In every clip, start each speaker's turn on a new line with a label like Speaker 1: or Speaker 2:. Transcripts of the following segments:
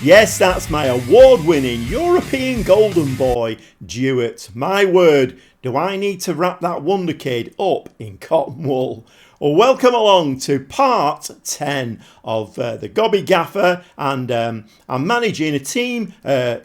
Speaker 1: Yes, that's my award-winning European Golden Boy, Duet. My word, do I need to wrap that wonder kid up in cotton wool? Well, welcome along to part 10 of the Gobby Gaffer, and I'm managing a team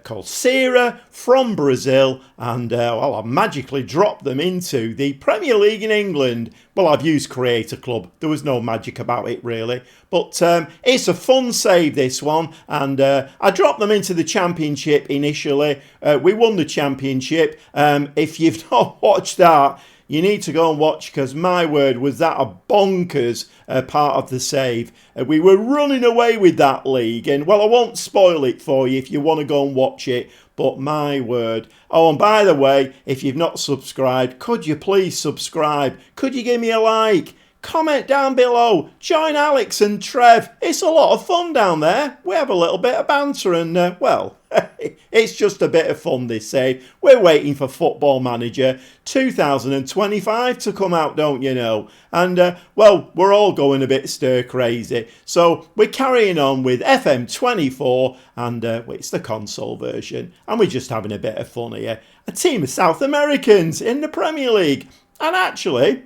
Speaker 1: called Sierra from Brazil, and well, I've magically dropped them into the Premier League in England. Well, I've used Creator Club. There was no magic about it, really. But it's a fun save, this one. And I dropped them into the Championship initially. We won the Championship. If you've not watched that, you need to go and watch, because my word, was that a bonkers part of the save. We were running away with that league. And, well, I won't spoil it for you if you want to go and watch it. But my word. Oh, and by the way, if you've not subscribed, could you please subscribe? Could you give me a like? Comment down below. Join Alex and Trev. It's a lot of fun down there. We have a little bit of banter and, well, it's just a bit of fun, this save. We're waiting for Football Manager 2025 to come out, don't you know? And, well, we're all going a bit stir crazy. So we're carrying on with FM24 and it's the console version. And we're just having a bit of fun here. A team of South Americans in the Premier League. And actually,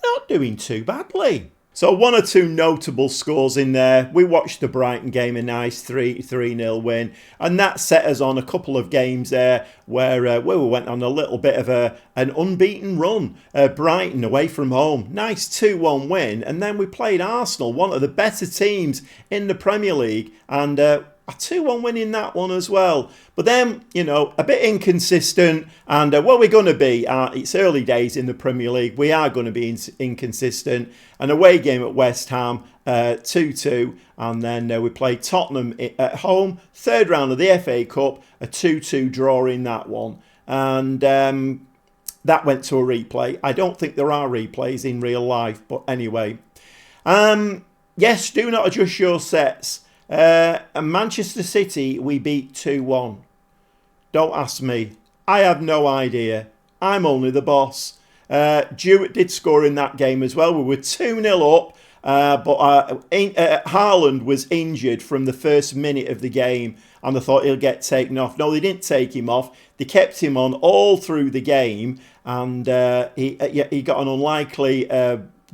Speaker 1: not doing too badly. So one or two notable scores in there. We watched the Brighton game, a nice 3-0 win, and that set us on a couple of games there where we went on a little bit of an unbeaten run. Brighton away from home, nice 2-1 win, and then we played Arsenal, one of the better teams in the Premier League, and a 2-1 win in that one as well. But then, you know, a bit inconsistent. And, well, we're going to be, it's early days in the Premier League. We are going to be inconsistent. An away game at West Ham, 2-2. And then we played Tottenham at home. Third round of the FA Cup, a 2-2 draw in that one. And that went to a replay. I don't think there are replays in real life. But anyway. Yes, do not adjust your sets. Manchester City, we beat 2-1. Don't ask me. I have no idea. I'm only the boss. Jewett did score in that game as well. We were 2-0 up, but Haaland was injured from the first minute of the game, and I thought he'll get taken off. No, they didn't take him off. They kept him on all through the game, and he got an unlikely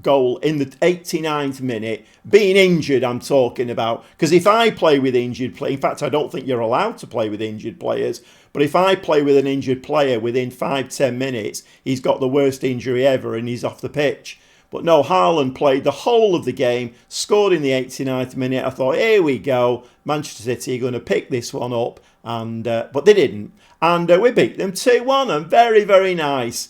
Speaker 1: goal in the 89th minute, being injured, I'm talking about. Because if I play with injured players, in fact, I don't think you're allowed to play with injured players, but if I play with an injured player within 5-10 minutes, he's got the worst injury ever and he's off the pitch. But no, Haaland played the whole of the game, scored in the 89th minute. I thought, here we go, Manchester City are going to pick this one up, and but they didn't. And we beat them 2-1, and very, very nice.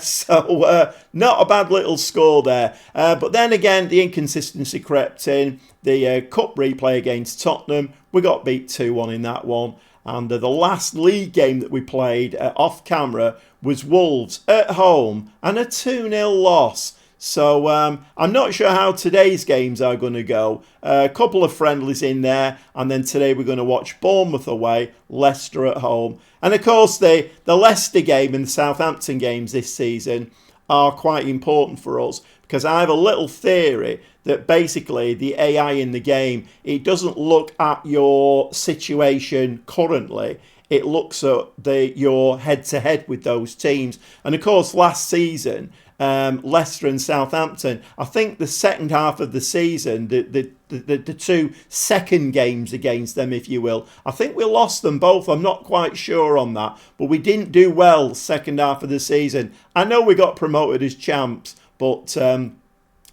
Speaker 1: So not a bad little score there. But then again, the inconsistency crept in. The cup replay against Tottenham, we got beat 2-1 in that one. And the last league game that we played off camera was Wolves at home, and a 2-0 loss. So I'm not sure how today's games are going to go. A couple of friendlies in there, and then today we're going to watch Bournemouth away, Leicester at home. And of course the Leicester game and the Southampton games this season are quite important for us, because I have a little theory that basically the AI in the game, it doesn't look at your situation currently. It looks at your head-to-head with those teams. And of course last season, Leicester and Southampton, I think the second half of the season, the two second games against them, if you will, I think we lost them both. I'm not quite sure on that, but we didn't do well the second half of the season. I know we got promoted as champs, but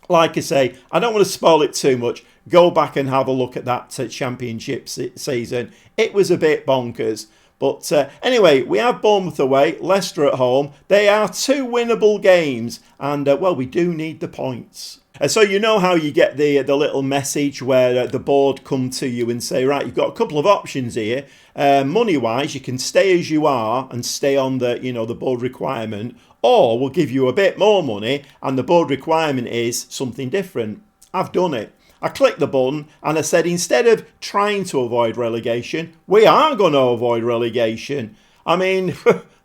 Speaker 1: like I say, I don't want to spoil it too much. Go back and have a look at that championship season. It was a bit bonkers. But anyway, we have Bournemouth away, Leicester at home. They are two winnable games, and well, we do need the points. So you know how you get the little message where the board come to you and say, right, you've got a couple of options here. Money-wise, you can stay as you are and stay on the board requirement, or we'll give you a bit more money, and the board requirement is something different. I've done it. I clicked the button and I said, instead of trying to avoid relegation, we are going to avoid relegation. I mean,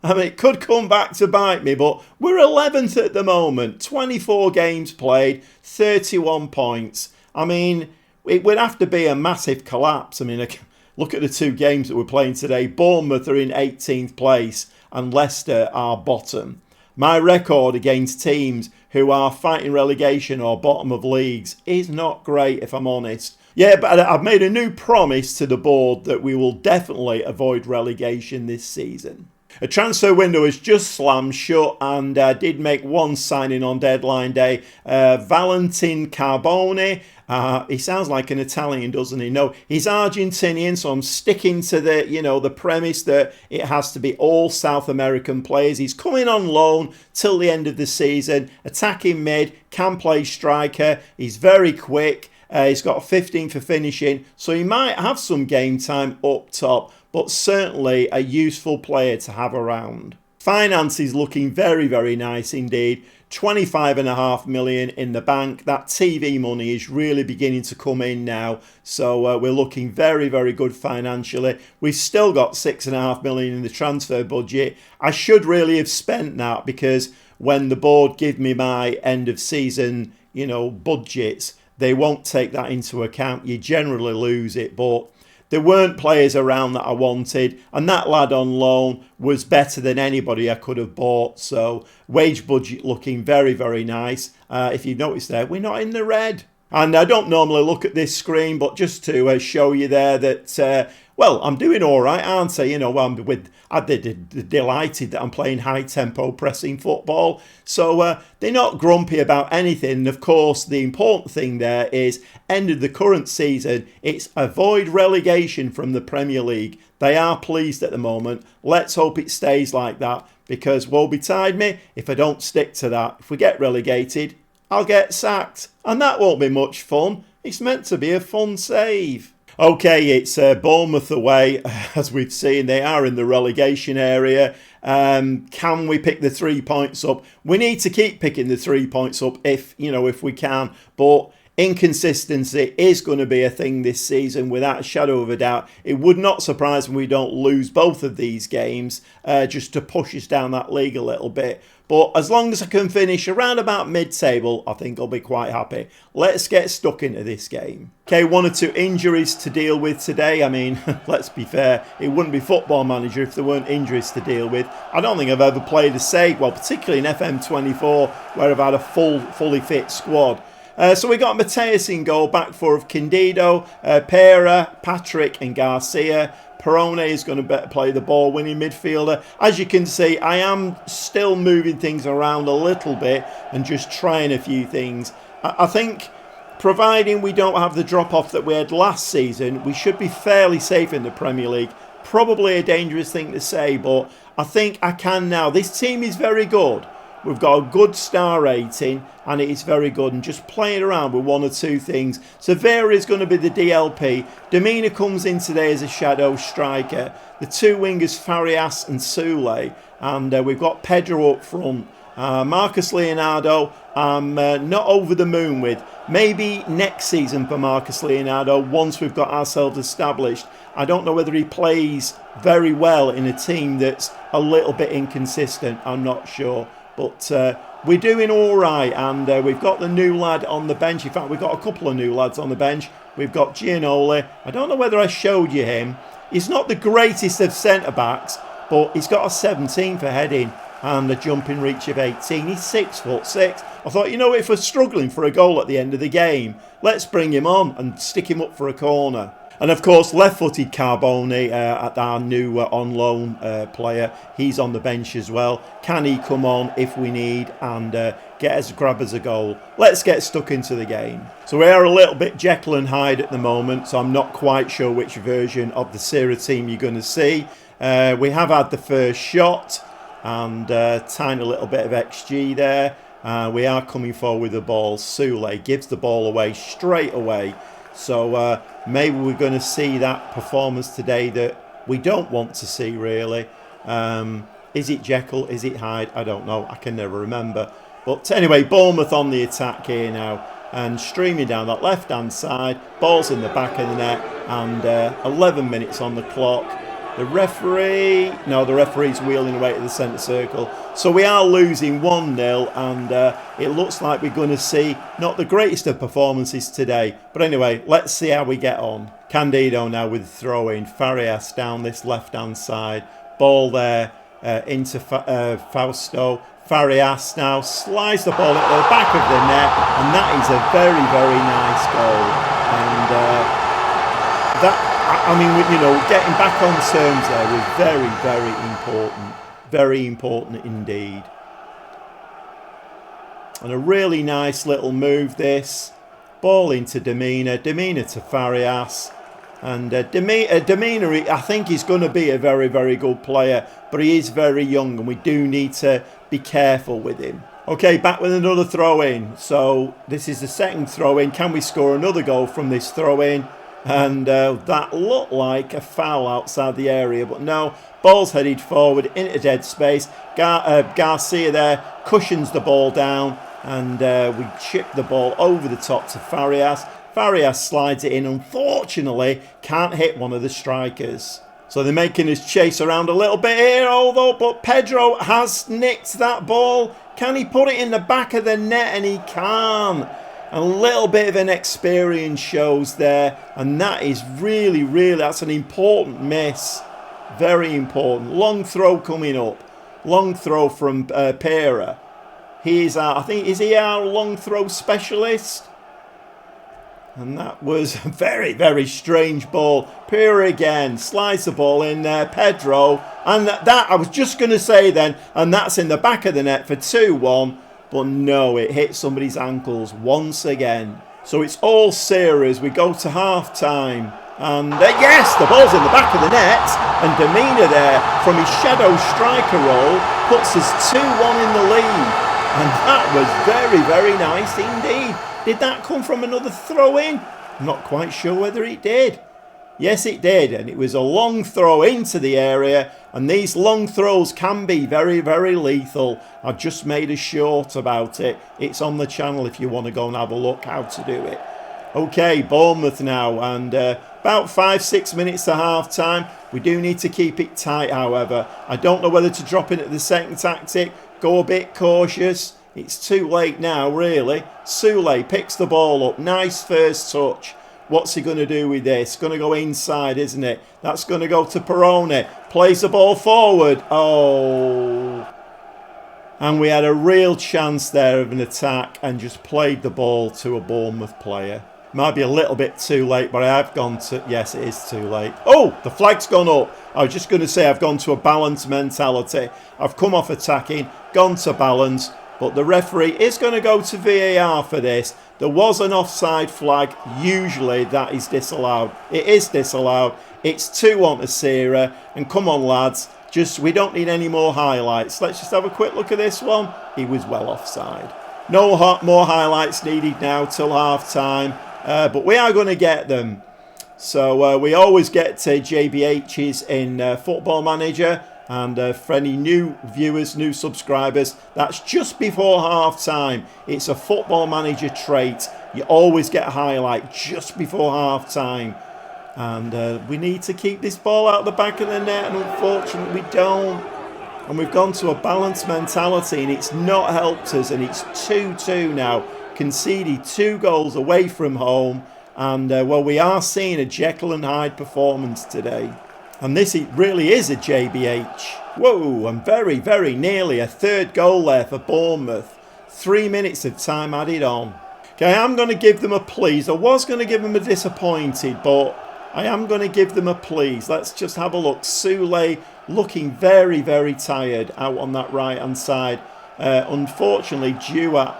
Speaker 1: it could come back to bite me, but we're 11th at the moment. 24 games played, 31 points. I mean, it would have to be a massive collapse. I mean, look at the two games that we're playing today. Bournemouth are in 18th place and Leicester are bottom. My record against teams who are fighting relegation or bottom of leagues is not great, if I'm honest. Yeah, but I've made a new promise to the board that we will definitely avoid relegation this season. A transfer window has just slammed shut, and did make one signing on deadline day. Valentin Carbone. He sounds like an Italian, doesn't he? No, he's Argentinian, so I'm sticking to the premise that it has to be all South American players. He's coming on loan till the end of the season, attacking mid, can play striker. He's very quick. He's got a 15 for finishing, so he might have some game time up top, but certainly a useful player to have around. Finance is looking very, very nice indeed. 25.5 million in the bank. That TV money is really beginning to come in now, so we're looking very, very good financially. We've still got 6.5 million in the transfer budget. I should really have spent that, because when the board give me my end of season, budgets, they won't take that into account. You generally lose it, but there weren't players around that I wanted, and that lad on loan was better than anybody I could have bought. So wage budget looking very, very nice. If you've noticed there, we're not in the red. And I don't normally look at this screen, but just to show you there that, well, I'm doing all right, aren't I? I'm delighted that I'm playing high-tempo pressing football. So they're not grumpy about anything. And of course, the important thing there is, end of the current season, it's avoid relegation from the Premier League. They are pleased at the moment. Let's hope it stays like that, because woe betide me if I don't stick to that. If we get relegated, I'll get sacked, and that won't be much fun. It's meant to be a fun save. Okay, it's Bournemouth away. As we've seen, they are in the relegation area. Can we pick the 3 points up? We need to keep picking the 3 points up if we can, but inconsistency is going to be a thing this season without a shadow of a doubt. It would not surprise me we don't lose both of these games just to push us down that league a little bit. But as long as I can finish around about mid-table, I think I'll be quite happy. Let's get stuck into this game. Okay, 1 or 2 injuries to deal with today. I mean, let's be fair, it wouldn't be Football Manager if there weren't injuries to deal with. I don't think I've ever played a save, well, particularly in FM24, where I've had a fully fit squad. So we got Mateus in goal, back 4 of Candido, Pera, Patrick and Garcia. Perone is going to play the ball-winning midfielder. As you can see, I am still moving things around a little bit and just trying a few things. I think, providing we don't have the drop-off that we had last season, we should be fairly safe in the Premier League. Probably a dangerous thing to say, but I think I can now. This team is very good. We've got a good star rating and it is very good, and just playing around with 1 or 2 things. So Vera is going to be the DLP. Domina comes in today as a shadow striker. The 2 wingers, Farias and Sule, and we've got Pedro up front. Marcus Leonardo, I'm not over the moon with. Maybe next season for Marcus Leonardo, once we've got ourselves established. I don't know whether he plays very well in a team that's a little bit inconsistent. I'm not sure. But we're doing all right, and we've got the new lad on the bench. In fact, we've got a couple of new lads on the bench. We've got Gianoli. I don't know whether I showed you him. He's not the greatest of centre-backs, but he's got a 17 for heading and a jumping reach of 18. He's 6'6". I thought, if we're struggling for a goal at the end of the game, let's bring him on and stick him up for a corner. And of course, left-footed Carbone, our new on loan player, he's on the bench as well. Can he come on if we need and grab us a goal? Let's get stuck into the game. So we are a little bit Jekyll and Hyde at the moment, so I'm not quite sure which version of the Sierra team you're going to see. We have had the first shot and tiny little bit of XG there. We are coming forward with the ball. Sule gives the ball away straight away. So maybe we're going to see that performance today that we don't want to see, really. Is it Jekyll? Is it Hyde? I don't know. I can never remember. But anyway, Bournemouth on the attack here now. And streaming down that left-hand side. Ball's in the back of the net. And 11 minutes on the clock. The referee... No, the referee's wheeling away to the centre circle. So we are losing 1-0, and it looks like we're going to see not the greatest of performances today. But anyway, let's see how we get on. Candido now with the throw-in. Farias down this left-hand side. Ball there into Fausto. Farias now slides the ball into the back of the net, and that is a very, very nice goal. And that... I mean, you know, getting back on terms there was very, very important. Very important indeed. And a really nice little move this. Ball into Demina. Demina to Farias. And Demina, I think he's going to be a very, very good player. But he is very young, and we do need to be careful with him. Okay, back with another throw-in. So this is the second throw-in. Can we score another goal from this throw-in? And that looked like a foul outside the area, but no. Ball's headed forward into dead space. Garcia there cushions the ball down, and we chip the ball over the top to Farias. Farias slides it in. Unfortunately, can't hit one of the strikers. So they're making us chase around a little bit here, but Pedro has nicked that ball. Can he put it in the back of the net? And he can't. A little bit of an experience shows there, and that is really, that's an important miss. Very important. Long throw coming up. Long throw from Pera. He is our, I think, is he our long throw specialist? And that was a very, very strange ball. Pera again slides the ball in there. Pedro, and that I was just going to say then, and that's in the back of the net for 2-1. But no, it hit somebody's ankles once again. So it's all Sarah as we go to half-time. And yes, the ball's in the back of the net. And Demina there, from his shadow striker role, puts us 2-1 in the lead. And that was very, very nice indeed. Did that come from another throw-in? I'm not quite sure whether it did. Yes, it did, and it was a long throw into the area, and these long throws can be very, very lethal. I've just made a short about it. It's on the channel if you want to go and have a look how to do it. Okay, Bournemouth now, and about 5-6 minutes to half-time. We do need to keep it tight, however. I don't know whether to drop in at the second tactic, go a bit cautious. It's too late now, really. Soulé picks the ball up. Nice first touch. What's he going to do with this? Going to go inside, isn't it? That's going to go to Perone. Plays the ball forward. Oh. And we had a real chance there of an attack and just played the ball to a Bournemouth player. Might be a little bit too late, but I have gone to... Yes, it is too late. Oh, the flag's gone up. I was just going to say I've gone to a balanced mentality. I've come off attacking, gone to balance, but the referee is going to go to VAR for this. There was an offside flag. Usually that is disallowed. It is disallowed. It's 2-1 to Sierra. And come on, lads. We don't need any more highlights. Let's just have a quick look at this one. He was well offside. No more highlights needed now till half-time. But we are going to get them. So we always get JBHs in Football Manager. And for any new viewers, new subscribers, that's just before half-time. It's a Football Manager trait. You always get a highlight just before half-time. And we need to keep this ball out the back of the net, and unfortunately we don't. And we've gone to a balanced mentality, and it's not helped us, and it's 2-2 now. Conceded 2 goals away from home. And, well, we are seeing a Jekyll and Hyde performance today. And this really is a JBH. Whoa, and very, very nearly a third goal there for Bournemouth. 3 minutes of time added on. Okay, I'm going to give them a please. I was going to give them a disappointed, but I am going to give them a please. Let's just have a look. Soulé looking very, very tired out on that right-hand side. Unfortunately, Dewar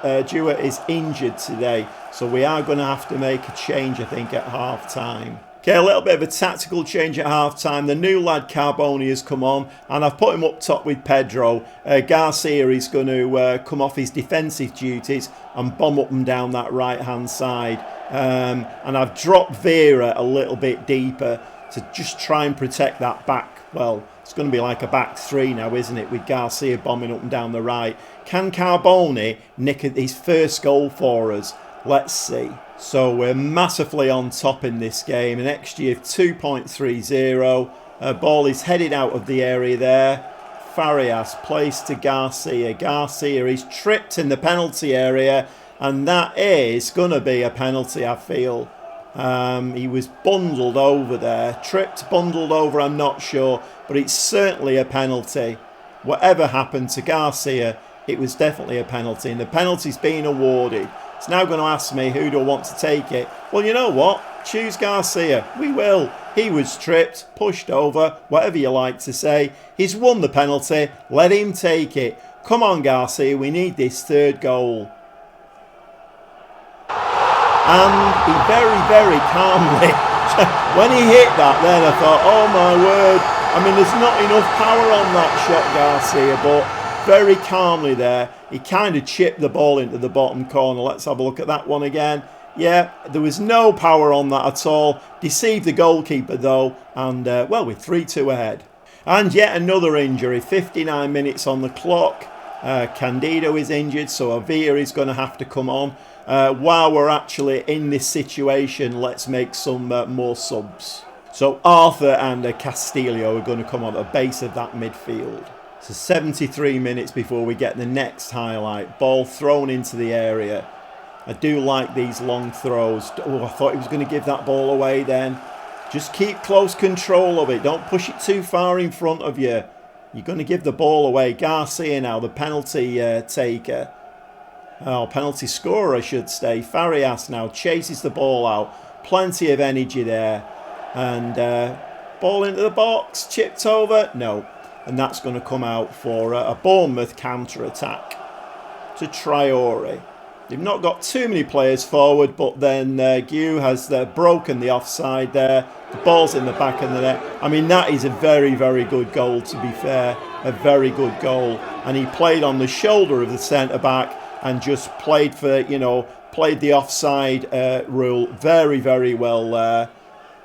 Speaker 1: is injured today, so we are going to have to make a change, I think, at half-time. Okay, a little bit of a tactical change at half-time. The new lad Carboni has come on, and I've put him up top with Pedro. Garcia is going to come off his defensive duties and bomb up and down that right-hand side. And I've dropped Vera a little bit deeper to just try and protect that back. Well, it's going to be like a back three now, isn't it, with Garcia bombing up and down the right. Can Carboni nick his first goal for us? Let's see. So we're massively on top in this game. An XG of 2.30. Ball is headed out of the area there. Farias plays to Garcia. Garcia is tripped in the penalty area, and that is going to be a penalty, I feel. He was bundled over there. Tripped, bundled over, I'm not sure, but it's certainly a penalty. Whatever happened to Garcia, it was definitely a penalty, and the penalty's being awarded. It's now going to ask me who do I want to take it. Well, you know what? Choose Garcia. We will. He was tripped, pushed over, whatever you like to say. He's won the penalty. Let him take it. Come on, Garcia. We need this third goal. And he very, very calmly, when he hit that then I thought, oh my word. I mean, there's not enough power on that shot, Garcia, but very calmly there, he kind of chipped the ball into the bottom corner. Let's have a look at that one again. Yeah, there was no power on that at all. Deceived the goalkeeper though, and well, we're 3-2 ahead. And yet another injury, 59 minutes on the clock. Candido is injured, so Avia is going to have to come on. While we're actually in this situation, let's make some more subs. So Arthur and Castillo are going to come on at the base of that midfield. So 73 minutes before we get the next highlight. Ball thrown into the area. I do like these long throws. Oh, I thought he was going to give that ball away then. Just keep close control of it. Don't push it too far in front of you. You're going to give the ball away. Garcia now, the penalty taker. Oh, penalty scorer, I should say. Farias now chases the ball out. Plenty of energy there. And ball into the box. Chipped over. No. And that's going to come out for a Bournemouth counter-attack. To Traore. They've not got too many players forward, but then Gue has broken the offside there. The ball's in the back of the net. I mean, that is a very, very good goal, to be fair. A very good goal. And he played on the shoulder of the centre-back and just played for, you know, played the offside rule very, very well there.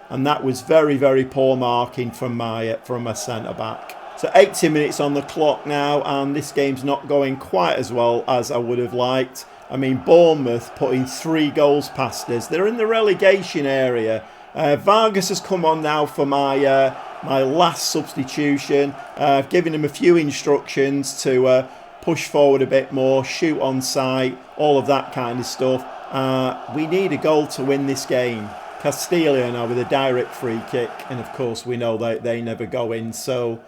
Speaker 1: And that was very, very poor marking from my centre-back. So 80 minutes on the clock now, and this game's not going quite as well as I would have liked. I mean, Bournemouth putting 3 goals past us. They're in the relegation area. Vargas has come on now for my my last substitution. I've given him a few instructions to push forward a bit more, shoot on sight, all of that kind of stuff. We need a goal to win this game. Castillo now with a direct free kick, and of course we know that they never go in, so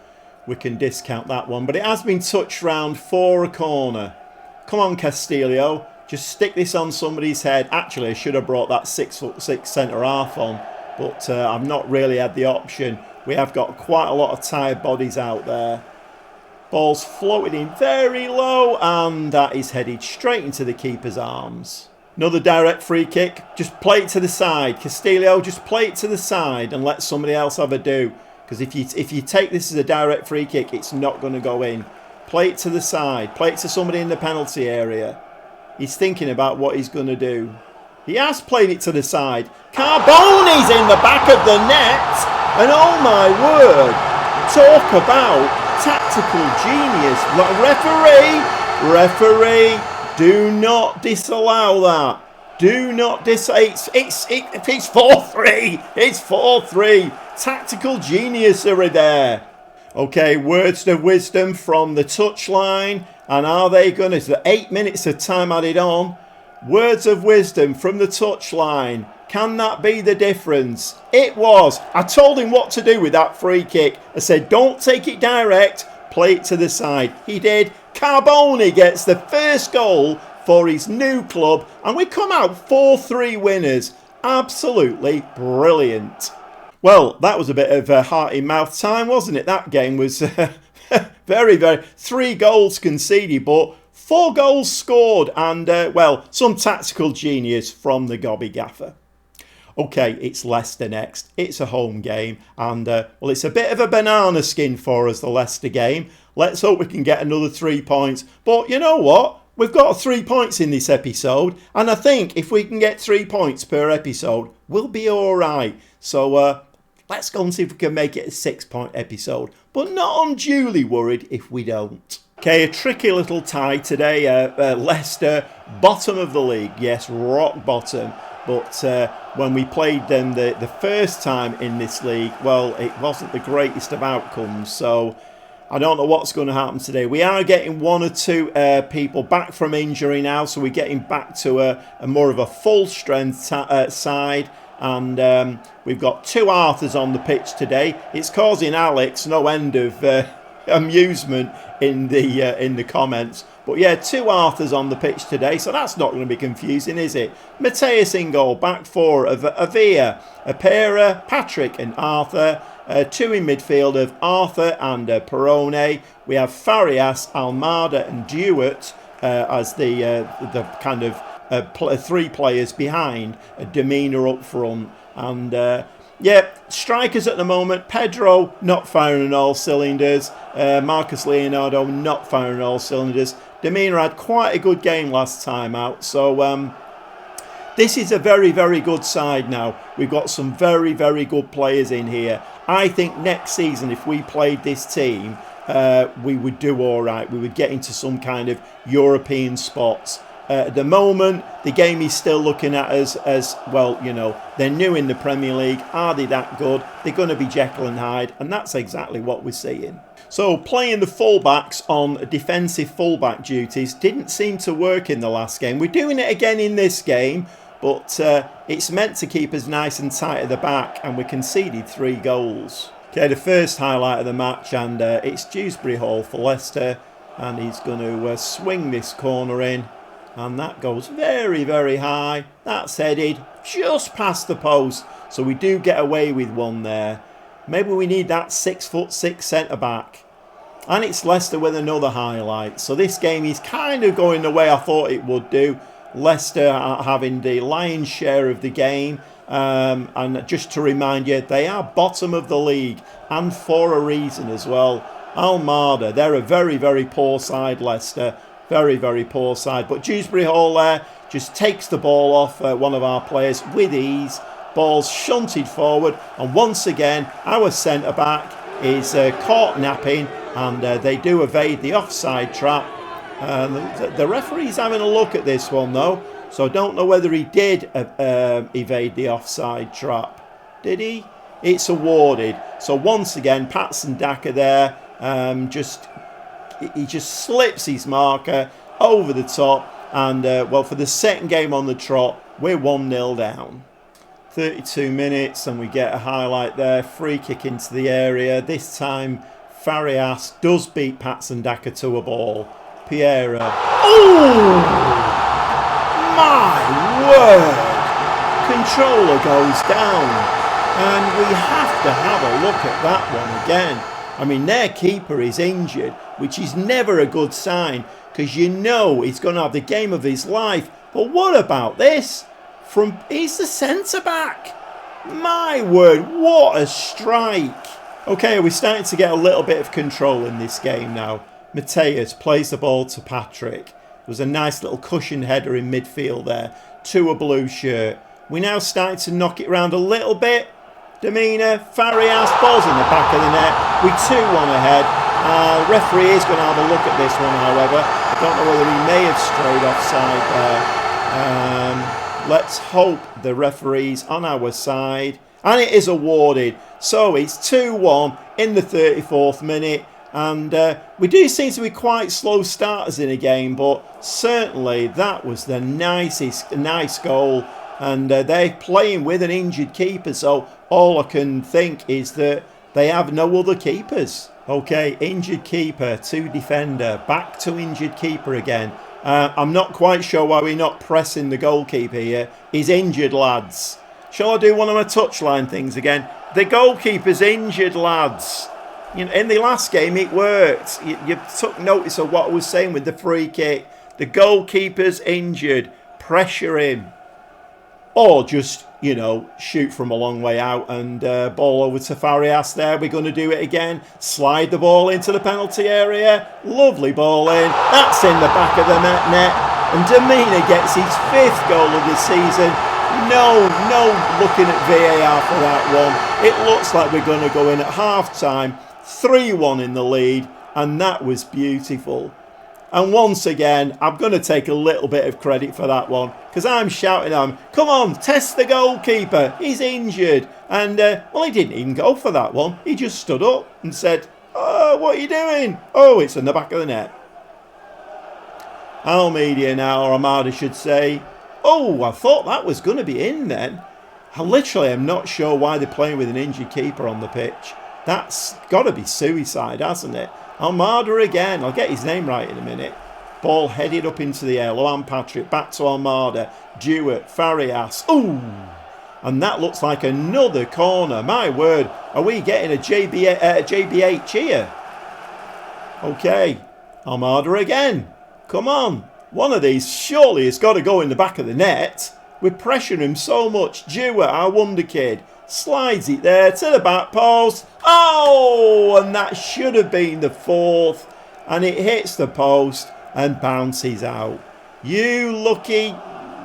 Speaker 1: we can discount that one. But it has been touched round for a corner. Come on, Castillo. Just stick this on somebody's head. Actually, I should have brought that 6'6" centre-half on, but I've not really had the option. We have got quite a lot of tired bodies out there. Ball's floated in very low, and that is headed straight into the keeper's arms. Another direct free kick. Just play it to the side. Castillo, just play it to the side and let somebody else have a do. Because if you take this as a direct free kick, it's not going to go in. Play it to the side. Play it to somebody in the penalty area. He's thinking about what he's going to do. He has played it to the side. Carbone's in the back of the net. And oh my word. Talk about tactical genius. Referee, do not disallow that. Do not disallow. It's 4-3. It's 4-3. Tactical genius are there. Okay, words of wisdom from the touchline. And are they going to... So 8 minutes of time added on. Words of wisdom from the touchline. Can that be the difference? It was. I told him what to do with that free kick. I said, don't take it direct. Play it to the side. He did. Carbone gets the first goal for his new club. And we come out 4-3 winners. Absolutely brilliant. Well, that was a bit of hearty mouth time, wasn't it? That game was very, very... 3 goals conceded, but 4 goals scored. And, well, some tactical genius from the Gobby Gaffer. Okay, it's Leicester next. It's a home game. And, well, it's a bit of a banana skin for us, the Leicester game. Let's hope we can get another 3 points. But you know what? We've got 3 points in this episode. And I think if we can get 3 points per episode, we'll be all right. So, let's go and see if we can make it a 6-point episode. But not unduly worried if we don't. Okay, a tricky little tie today. Leicester, bottom of the league. Yes, rock bottom. But when we played them the first time in this league, well, it wasn't the greatest of outcomes. So I don't know what's going to happen today. We are getting one or two people back from injury now, so we're getting back to a more of a full strength side. And we've got two Arthurs on the pitch today. It's causing Alex no end of amusement in the comments. But yeah, two Arthurs on the pitch today, so that's not going to be confusing, is it? Mateus in goal, back four of Avia, Apera, Patrick and Arthur. Two in midfield of Arthur and Perone. We have Farias, Almada and Dewart as the kind of three players behind. Demeanor up front. And yeah, strikers at the moment. Pedro not firing on all cylinders. Marcus Leonardo not firing on all cylinders. Demeanor had quite a good game last time out. So this is a very, very good side now. We've got some very, very good players in here. I think next season, if we played this team, we would do all right. We would get into some kind of European spots. At the moment, the game is still looking at us as, well, you know, they're new in the Premier League. Are they that good? They're going to be Jekyll and Hyde, and that's exactly what we're seeing. So playing the fullbacks on defensive fullback duties didn't seem to work in the last game. We're doing it again in this game, but it's meant to keep us nice and tight at the back, and we conceded 3 goals. Okay, the first highlight of the match, and it's Dewsbury Hall for Leicester, and he's going to swing this corner in, and that goes very, very high. That's headed just past the post, so we do get away with one there. Maybe we need that 6'6" centre-back. And it's Leicester with another highlight. So this game is kind of going the way I thought it would do. Leicester are having the lion's share of the game. And just to remind you, they are bottom of the league. And for a reason as well. Almada, they're a very, very poor side, Leicester. Very, very poor side. But Dewsbury Hall there just takes the ball off one of our players with ease. Ball's shunted forward. And once again, our centre-back is caught napping. And they do evade the offside trap. The referee's having a look at this one though. So I don't know whether he did evade the offside trap. Did he? It's awarded. So once again, Patson Daka there. He just slips his marker over the top. And well, for the second game on the trot, we're 1-0 down. 32 minutes and we get a highlight there. Free kick into the area. This time Farias does beat Patson Daka to a ball. Piera. Oh! My word! Controller goes down. And we have to have a look at that one again. I mean, their keeper is injured, which is never a good sign, because you know he's going to have the game of his life. But what about this? He's the centre-back. My word, what a strike. Okay, we're starting to get a little bit of control in this game now. Mateus plays the ball to Patrick. There was a nice little cushion header in midfield there to a blue shirt. We're now starting to knock it around a little bit. Demeanor, Farias, ball's in the back of the net. We're 2-1 ahead. Referee is going to have a look at this one, however. I don't know whether he may have strayed offside there. Let's hope the referee's on our side. And it is awarded. So it's 2-1 in the 34th minute. And we do seem to be quite slow starters in a game. But certainly that was the nice goal. And they're playing with an injured keeper. So all I can think is that they have no other keepers. Okay, injured keeper to defender. Back to injured keeper again. I'm not quite sure why we're not pressing the goalkeeper here. He's injured, lads. Shall I do one of my touchline things again? The goalkeeper's injured, lads. You know, in the last game, it worked. You took notice of what I was saying with the free kick. The goalkeeper's injured. Pressure him. Or just, you know, shoot from a long way out and ball over to Farias there. We're going to do it again. Slide the ball into the penalty area. Lovely ball in. That's in the back of the net. And Demeanor gets his 5th goal of the season. No looking at VAR for that one. It looks like we're going to go in at half-time. 3-1 in the lead. And that was beautiful. And once again, I'm going to take a little bit of credit for that one, because I'm shouting at him, come on, test the goalkeeper, he's injured. And, well, he didn't even go for that one. He just stood up and said, oh, what are you doing? Oh, it's in the back of the net. Almeida now, or Armada should say. Oh, I thought that was going to be in then. I literally am not sure why they're playing with an injured keeper on the pitch. That's got to be suicide, hasn't it? Almada again. I'll get his name right in a minute. Ball headed up into the air. Loan Patrick back to Almada. Jewett, Farias. Ooh! And that looks like another corner. My word, are we getting a JBH here? Okay, Almada again. Come on. One of these surely has got to go in the back of the net. We're pressuring him so much. Jewett, our wonder kid, slides it there to the back post. Oh, and that should have been the fourth. And it hits the post and bounces out. You lucky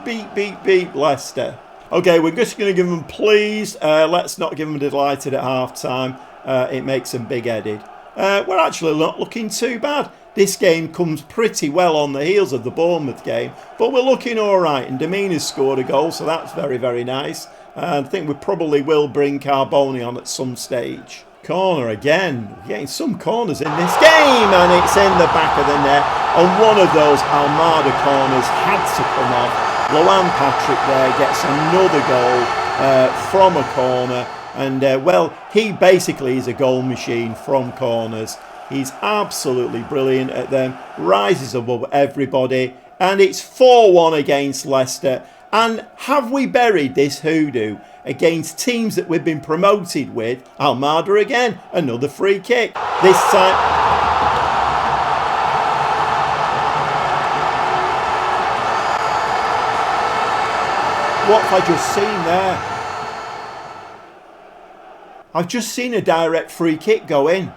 Speaker 1: beep, beep, beep, Leicester. Okay, we're just going to give them please. Let's not give them delighted at half-time. It makes them big-headed. We're actually not looking too bad. This game comes pretty well on the heels of the Bournemouth game, but we're looking all right. And Demina's scored a goal, so that's very, very nice. I think we probably will bring Carboni on at some stage. Corner again. We're getting some corners in this game, and it's in the back of the net. And one of those Almada corners had to come off. Loan Patrick there gets another goal from a corner. And, well, he basically is a goal machine from corners. He's absolutely brilliant at them. Rises above everybody. And it's 4-1 against Leicester. And have we buried this hoodoo against teams that we've been promoted with? Almada again. Another free kick. This time... What have I just seen there? I've just seen a direct free kick go in.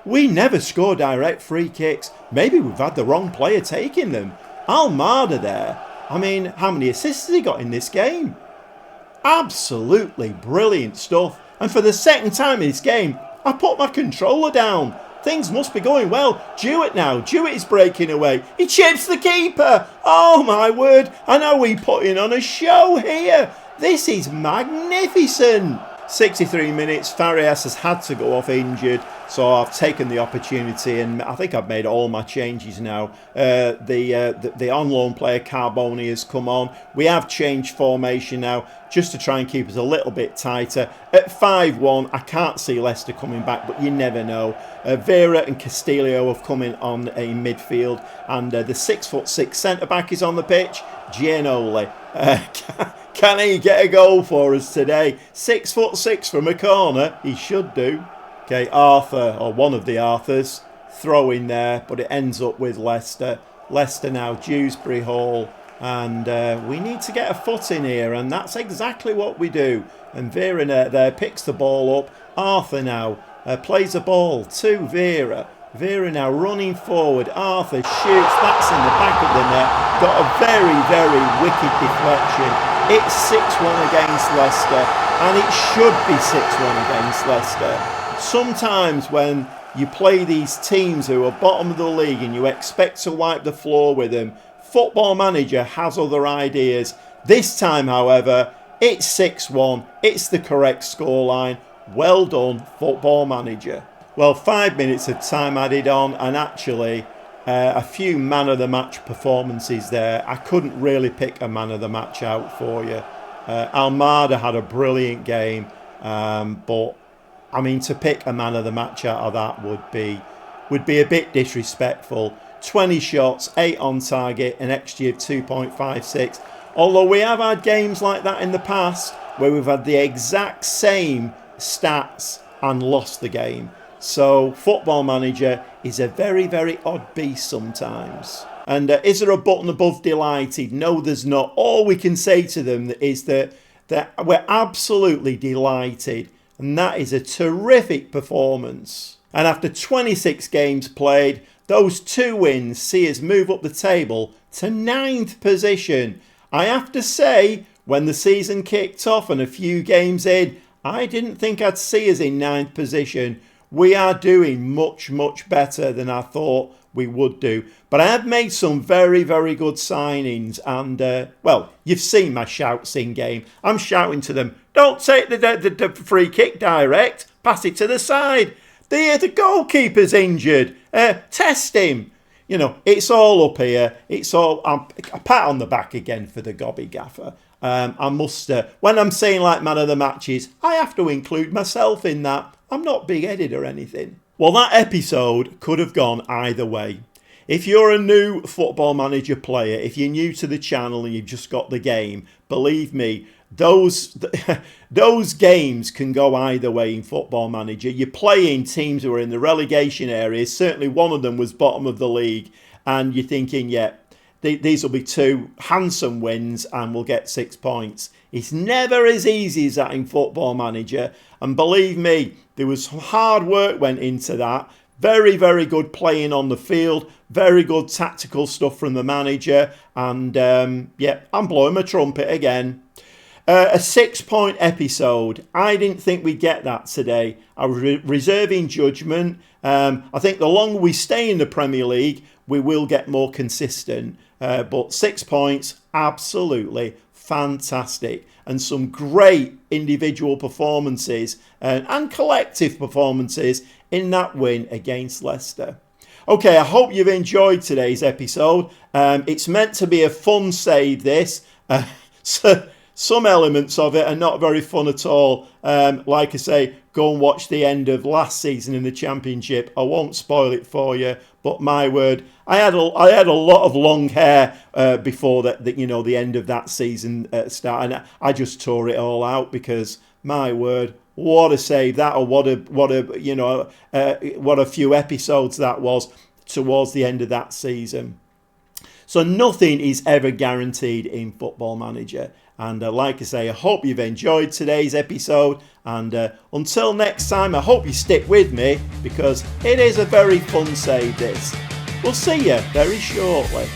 Speaker 1: We never score direct free kicks. Maybe we've had the wrong player taking them. Almada there. I mean, how many assists has he got in this game? Absolutely brilliant stuff. And for the second time in this game, I put my controller down. Things must be going well. Jewett now. Jewett is breaking away. He chips the keeper. Oh my word. And are we putting on a show here? This is magnificent. 63 minutes. Farias has had to go off injured. So I've taken the opportunity and I think I've made all my changes now. The on loan player Carboni has come on. We have changed formation now just to try and keep us a little bit tighter. At 5-1, I can't see Leicester coming back, but you never know. Vera and Castillo have come in on a midfield, and the 6'6" centre-back is on the pitch. Gianoli. Can he get a goal for us today? 6'6" from a corner. He should do. Okay, Arthur, or one of the Arthurs, throw in there, but it ends up with Leicester. Leicester now, Dewsbury Hall, and we need to get a foot in here, and that's exactly what we do. And Vera there picks the ball up. Arthur now plays a ball to Vera. Vera now running forward. Arthur shoots. That's in the back of the net. Got a very, very wicked deflection. It's 6-1 against Leicester, and it should be 6-1 against Leicester. Sometimes when you play these teams who are bottom of the league and you expect to wipe the floor with them, Football Manager has other ideas. This time, however, it's 6-1. It's the correct scoreline. Well done, Football Manager. Well, 5 minutes of time added on, and actually a few man of the match performances there. I couldn't really pick a man of the match out for you. Almada had a brilliant game, but I mean, to pick a man of the match out of that would be a bit disrespectful. 20 shots, 8 on target, an XG of 2.56. Although we have had games like that in the past where we've had the exact same stats and lost the game. So Football Manager is a very, very odd beast sometimes. And is there a button above delighted? No, there's not. All we can say to them is that we're absolutely delighted. And that is a terrific performance. And after 26 games played, those 2 wins see us move up the table to 9th position. I have to say, when the season kicked off and a few games in, I didn't think I'd see us in 9th position. we are doing much, much better than I thought we would do. But I have made some very, very good signings. And, well, you've seen my shouts in game. I'm shouting to them, don't take the free kick direct. Pass it to the side. The goalkeeper's injured. Test him. You know, it's all up here. It's all a pat on the back again for the Gobby Gaffer. I must, when I'm saying like man of the matches, I have to include myself in that. I'm not big-headed or anything. Well, that episode could have gone either way. If you're a new Football Manager player, if you're new to the channel and you've just got the game, believe me, those games can go either way in Football Manager. You're playing teams who are in the relegation areas. Certainly one of them was bottom of the league. And you're thinking, yeah, these will be two handsome wins and we'll get 6 points. It's never as easy as that in Football Manager. And believe me, there was hard work went into that. Very, very good playing on the field. Very good tactical stuff from the manager. And, yeah, I'm blowing my trumpet again. A 6-point episode. I didn't think we'd get that today. I was reserving judgment. I think the longer we stay in the Premier League, we will get more consistent. But 6 points, absolutely fantastic. And some great individual performances and collective performances in that win against Leicester. Okay, I hope you've enjoyed today's episode. It's meant to be a fun save, this. So some elements of it are not very fun at all. Like I say, go and watch the end of last season in the Championship. I won't spoil it for you, but my word, I had a lot of long hair before the end of that season start, and I just tore it all out because my word, what a save that, or what a few episodes that was towards the end of that season. So nothing is ever guaranteed in Football Manager. And like I say, I hope you've enjoyed today's episode. And until next time, I hope you stick with me because it is a very fun save, this. We'll see you very shortly.